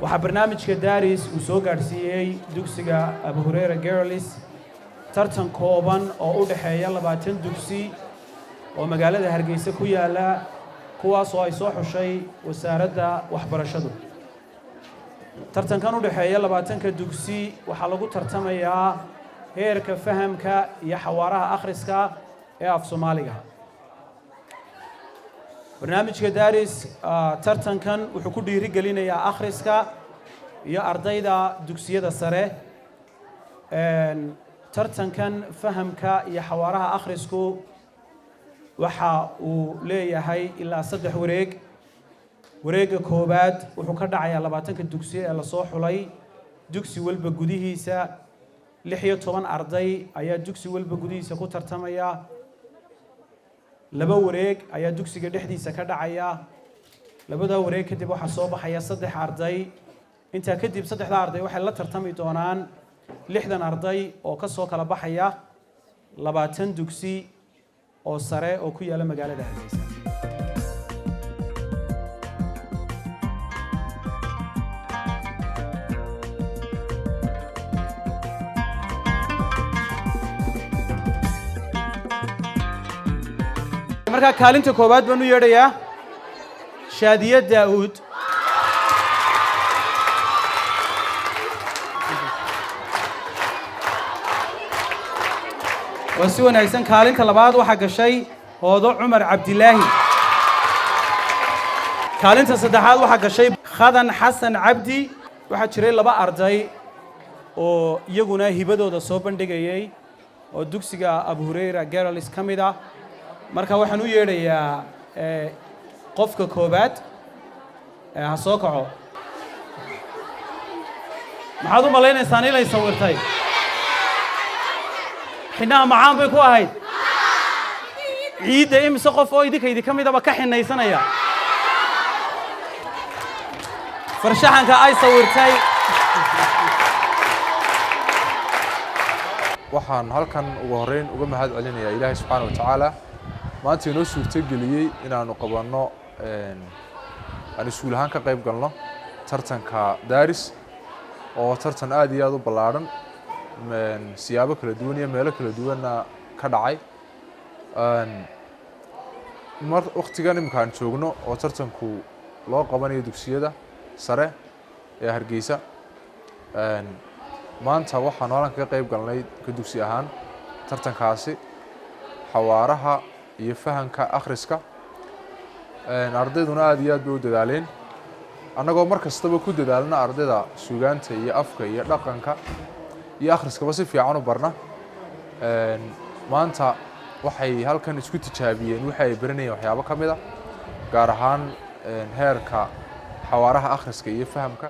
waxaa barnaamijka Daris uu soo gaarsiiyay dugsiga Abu Hurayra Girls tartan kooban oo u dhaxeeya 20 dugsi oo magaalada Hargeysa ku yaala kuwaas oo ay soo xushay wasaaradda waxbarashadu tartankan u dhaxeeya 20 dugsi waxa lagu tartamayaa heerka fahamka iyo xawaaraha akhriska ee af Soomaaliga barnaamijka Daris tartankan wuxuu ku dhiirigelinayaa akhriska iyo ardayda dugsiyada sare tartankan fahamka iyo xawaaraha akhrisku waxa uu leeyahay ilaa 3 wareeg wareega koobaad wuxuu ka dhacayaa 20 dugsi ee la soo xulay dugsi walba gudihiisa 16 arday ayaa dugsi walba gudihiisa ku tartamaya laba wareeg ayaa dugsiga dhexdiisa ka dhacaya labada wareeg kadib waxa soo baxaya 3 arday inta kadib 3 arday waxay la tartami doonaan 60 arday oo ka soo kala baxaya 20 dugsi oo sare oo ku yaala magaalada Hargeysa marka kaalinta koobaad baan u yeedhayaa Shaadiya Daawud wasi wanaagsan kaalinta labaad waxa gashay Hoodo Cumar Cabdilaahi kaalinta saddexaad waxa gashay Khadan Xasan Cabdi waxa jiray 2 arday oo iyaguna hibadooda soo bandhigayay oo dugsiga Abu Hurayra Girls kamida marka waxaan u yeedhayaa qofka koobaad ha soo kaco maxaad u malaynaysaa inay sawirtay xinaha macaan bay ku ahayd ciidda imse qof oo idinka kamidaba ka xinaysanaya farshaxanka ay sawirtay waxaan halkan ugu horeyn uga mahad celinayaa Ilaahay subxaanahu wa ta'ala maanta inoo suurtageliyay inaanu qabanno aan isuul ahaan ka qayb galno tartanka Daris oo tartan aad iyo aad u ballaaran siyaabo kala duwan iyo meelo kala duwan ka dhacay waqtigan imkaan joogno oo tartanku loo qabanayo dugsiyada sare ee Hargeysa maanta waxaan halkan ka qayb galnay ka dugsi ahaan tartankaasi xawaaraha iyo fahamka akhriska ardayduna aad iyo aad bay u dadaaleen annagoo markastaba ku dadaalna ardayda suugaanta iyo afka iyo dhaqanka iyo akhriskaba si fiican u barna maanta waxay halkan isku tijaabiyeen waxa ay baranayeen waxyaabo kamid ah gaar ahaan heerka xawaaraha akhriska iyo fahamka